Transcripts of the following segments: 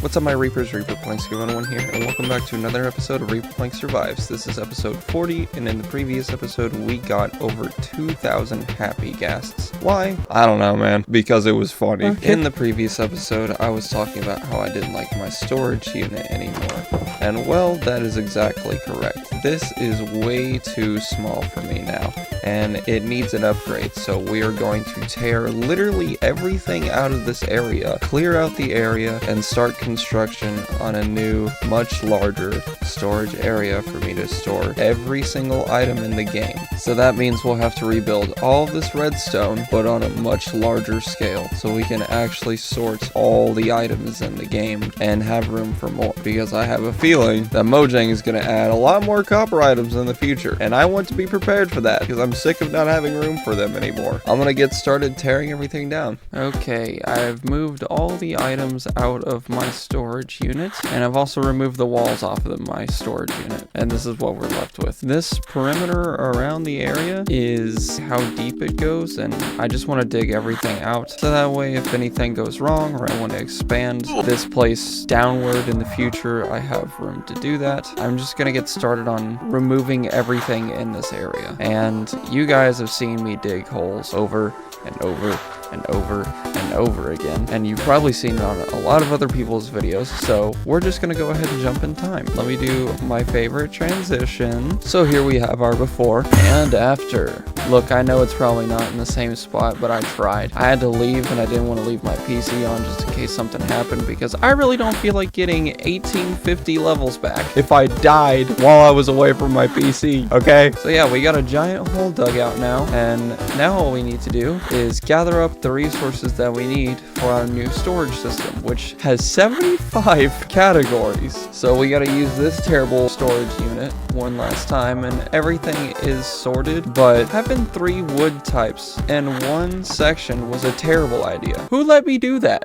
What's up, my Reapers? Reaperplanks here, and welcome back to another episode of Reaperplanks Survives. This is episode 40, and in the previous episode, we got over 2,000 happy guests. Why? I don't know, man. Because it was funny. Okay. In the previous episode, I was talking about how I didn't like my storage unit anymore. And well, that is exactly correct. This is way too small for me now, and it needs an upgrade. So we are going to tear literally everything out of this area, clear out the area, and start construction on a new, much larger storage area for me to store every single item in the game. So that means we'll have to rebuild all of this redstone, but on a much larger scale, so we can actually sort all the items in the game and have room for more. Because I have a feeling that Mojang is going to add a lot more copper items in the future, and I want to be prepared for that because I'm sick of not having room for them anymore. I'm going to get started tearing everything down. Okay, I've moved all the items out of my storage unit, and I've also removed the walls off of my storage unit, and this is what we're left with. This perimeter around the area is how deep it goes, and I just want to dig everything out so that way if anything goes wrong or I want to expand this place downward in the future, I have room to do that. I'm just gonna get started on removing everything in this area, and you guys have seen me dig holes over and over and over and over again, and you've probably seen it on a lot of other people's videos, so we're just gonna go ahead and jump in time. Let me do my favorite transition. So here we have our before and after. Look, I know it's probably not in the same spot, but I tried. I had to leave, and I didn't want to leave my PC on just in case something happened, because I really don't feel like getting 1850 levels back if I died while I was away from my PC, okay? So yeah, we got a giant hole dug out now, and now all we need to do is gather up the resources that we need for our new storage system, which has 75 categories. So we got to use this terrible storage unit one last time, and everything is sorted, but having 3 wood types in one section was a terrible idea. Who let me do that?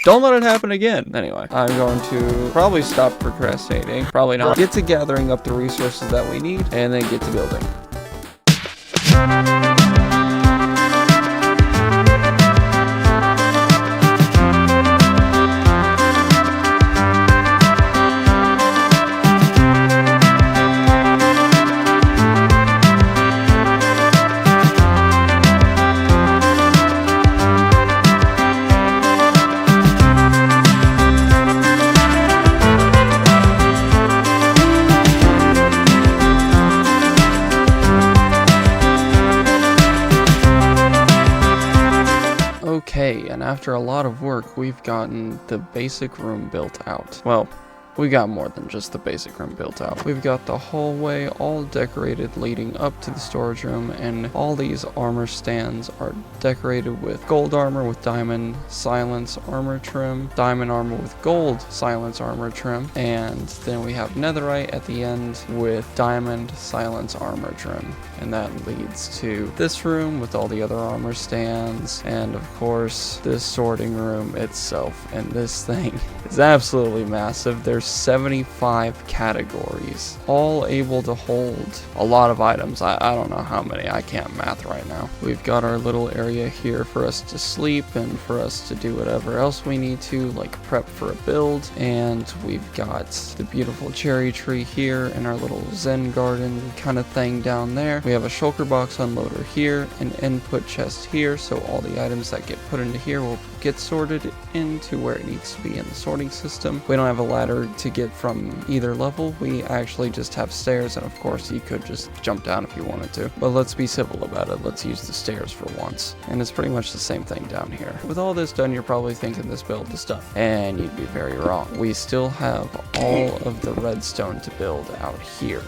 Don't let it happen again. Anyway, I'm going to probably stop procrastinating, probably not, get to gathering up the resources that we need, and then get to building. Okay, and after a lot of work, we've gotten the basic room built out. Well, we got more than just the basic room built out. We've got the hallway all decorated leading up to the storage room, and all these armor stands are decorated with gold armor with diamond silence armor trim, diamond armor with gold silence armor trim, and then we have netherite at the end with diamond silence armor trim. And that leads to this room with all the other armor stands, and of course this sorting room itself. And this thing is absolutely massive. There's 75 categories, all able to hold a lot of items. I don't know how many, I can't math right now. We've got our little area here for us to sleep and for us to do whatever else we need to, like prep for a build. And we've got the beautiful cherry tree here and our little zen garden kind of thing down there. We have a shulker box unloader here, an input chest here, so all the items that get put into here will get sorted into where it needs to be in the sorting system. We don't have a ladder to get from either level. We actually just have stairs, and of course you could just jump down if you wanted to, but let's be civil about it. Let's use the stairs for once. And it's pretty much the same thing down here. With all this done, you're probably thinking this build is done, and you'd be very wrong. We still have all of the redstone to build out here.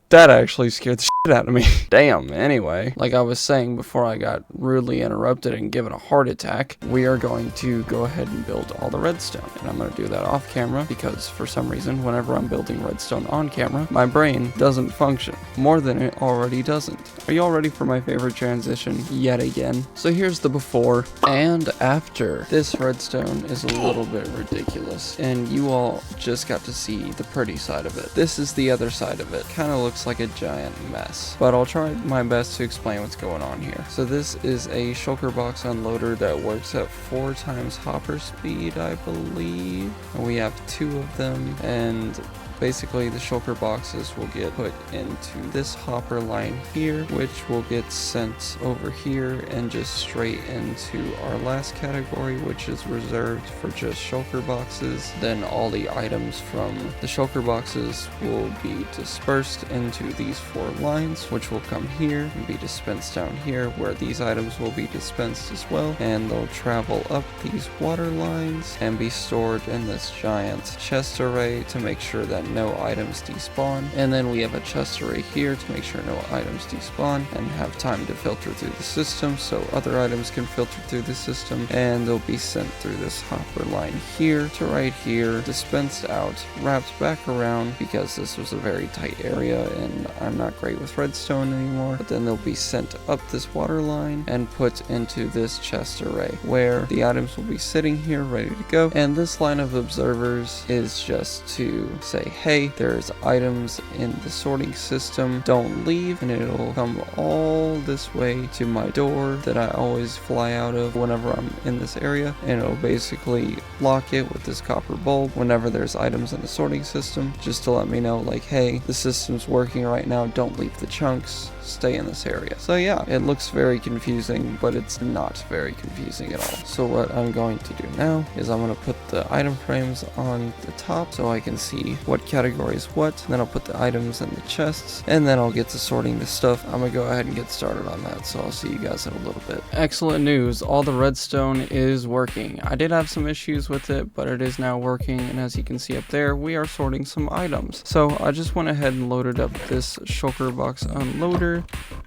That actually scared the shit out of me. Damn, anyway, like I was saying before I got rudely interrupted and given a heart attack, we are going to go ahead and build all the redstone. And I'm going to do that off camera because for some reason, whenever I'm building redstone on camera, my brain doesn't function more than it already doesn't. Are you all ready for my favorite transition yet again? So here's the before and after. This redstone is a little bit ridiculous, and you all just got to see the pretty side of it. This is the other side of it. Kind of looks like a giant mess. mess, but I'll try my best to explain what's going on here. So this is a shulker box unloader that works at 4 times hopper speed, I believe. And we have 2 of them, and basically the shulker boxes will get put into this hopper line here, which will get sent over here and just straight into our last category, which is reserved for just shulker boxes. Then all the items from the shulker boxes will be dispersed into these 4 lines, which will come here and be dispensed down here, where these items will be dispensed as well, and they'll travel up these water lines and be stored in this giant chest array to make sure that no items despawn. And then we have a chest array here to make sure no items despawn and have time to filter through the system so other items can filter through the system, and they'll be sent through this hopper line here to right here, dispensed out, wrapped back around, because this was a very tight area and I'm not great with redstone anymore. But then they'll be sent up this water line and put into this chest array where the items will be sitting here ready to go. And this line of observers is just to say, hey, there's items in the sorting system, don't leave, and it'll come all this way to my door that I always fly out of whenever I'm in this area, and it'll basically lock it with this copper bulb whenever there's items in the sorting system, just to let me know, like, hey, the system's working right now, don't leave the chunks, stay in this area. So yeah, it looks very confusing, but it's not very confusing at all. So what I'm going to do now is I'm going to put the item frames on the top so I can see what category is what, then I'll put the items in the chests, and then I'll get to sorting this stuff. I'm gonna go ahead and get started on that, so I'll see you guys in a little bit. Excellent news, all the redstone is working. I did have some issues with it, but it is now working, and as you can see up there, we are sorting some items. So I just went ahead and loaded up this shulker box unloader,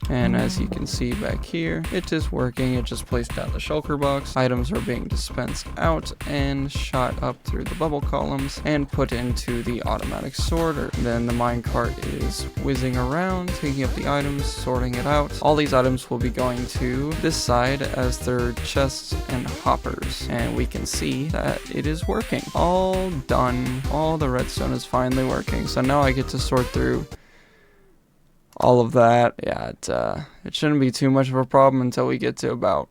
and as you can see back here, it is working. It just placed down the shulker box. Items are being dispensed out and shot up through the bubble columns and put into the automatic sorter. Then the minecart is whizzing around, taking up the items, sorting it out. All these items will be going to this side as their chests and hoppers, and we can see that it is working. All done. All the redstone is finally working. So now I get to sort through all of that. Yeah, it shouldn't be too much of a problem until we get to about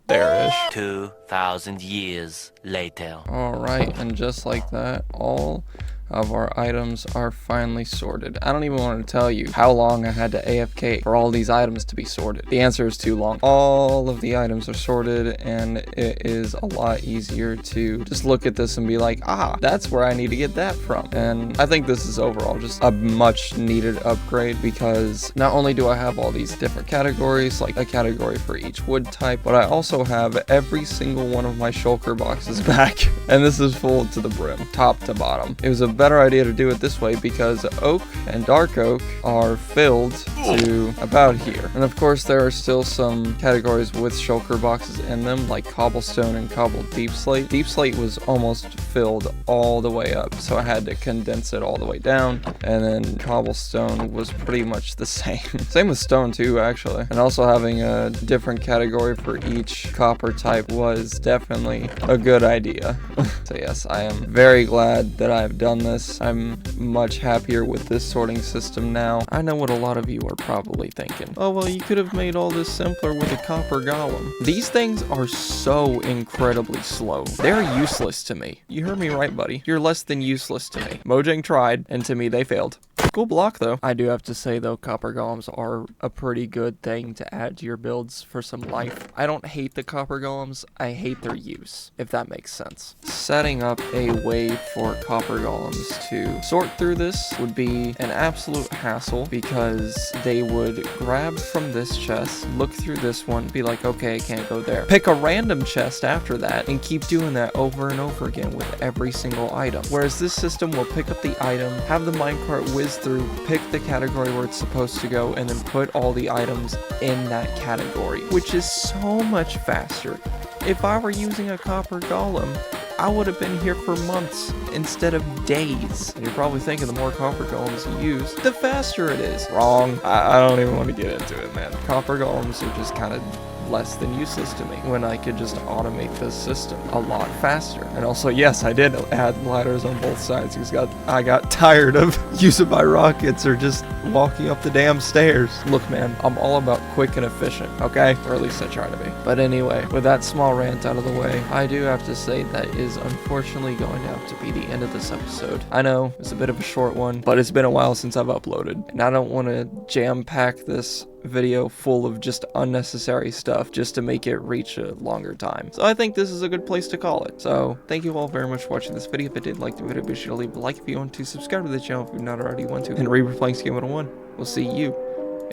there-ish. 2,000 years later. Alright, and just like that, all of our items are finally sorted. I don't even want to tell you how long I had to AFK for all these items to be sorted. The answer is too long. All of the items are sorted, and it is a lot easier to just look at this and be like, ah, that's where I need to get that from. And I think this is overall just a much needed upgrade, because not only do I have all these different categories, like a category for each wood type, but I also have every single one of my shulker boxes back. And this is full to the brim, top to bottom. It was a better idea to do it this way because oak and dark oak are filled to about here. And of course there are still some categories with shulker boxes in them, like cobblestone and cobbled deep slate. Deep slate was almost filled all the way up, so I had to condense it all the way down, and then cobblestone was pretty much the same. Same with stone too, actually. And also having a different category for each copper type was definitely a good idea. So yes, I am very glad that I've done this. I'm much happier with this sorting system now. I know what a lot of you are probably thinking. Oh, well, you could have made all this simpler with a copper golem. These things are so incredibly slow. They're useless to me. You heard me right, buddy. You're less than useless to me. Mojang tried, and to me, they failed. Cool block, though. I do have to say, though, copper golems are a pretty good thing to add to your builds for some life. I don't hate the copper golems. I hate their use, if that makes sense. Setting up a way for copper golems to sort through this would be an absolute hassle, because they would grab from this chest, look through this one, be like, okay, I can't go there. Pick a random chest after that, and keep doing that over and over again with every single item. Whereas this system will pick up the item, have the minecart whiz through, pick the category where it's supposed to go, and then put all the items in that category, which is so much faster. If I were using a copper golem, I would have been here for months instead of days. And you're probably thinking the more copper golems you use, the faster it is. Wrong. I don't even want to get into it, man. Copper golems are just kind of less than useless to me when I could just automate this system a lot faster. And also, yes, I did add ladders on both sides because I got tired of using my rockets or just walking up the damn stairs. Look, man, I'm all about quick and efficient, okay? Or at least I try to be. But anyway, with that small rant out of the way, I do have to say that is unfortunately going to have to be the end of this episode. I know it's a bit of a short one, but it's been a while since I've uploaded, and I don't want to jam-pack this video full of just unnecessary stuff just to make it reach a longer time. So I think this is a good place to call it. So thank you all very much for watching this video. If you did like the video, be sure to leave a like. If you want to, subscribe to the channel if you've not already want to. And Reaperplanks Game 101. We'll see you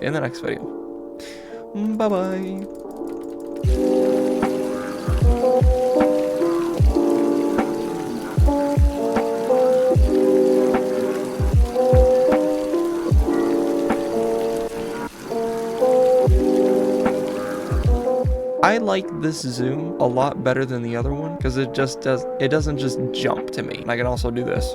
in the next video. Bye bye. I like this zoom a lot better than the other one because it doesn't just jump to me. And I can also do this.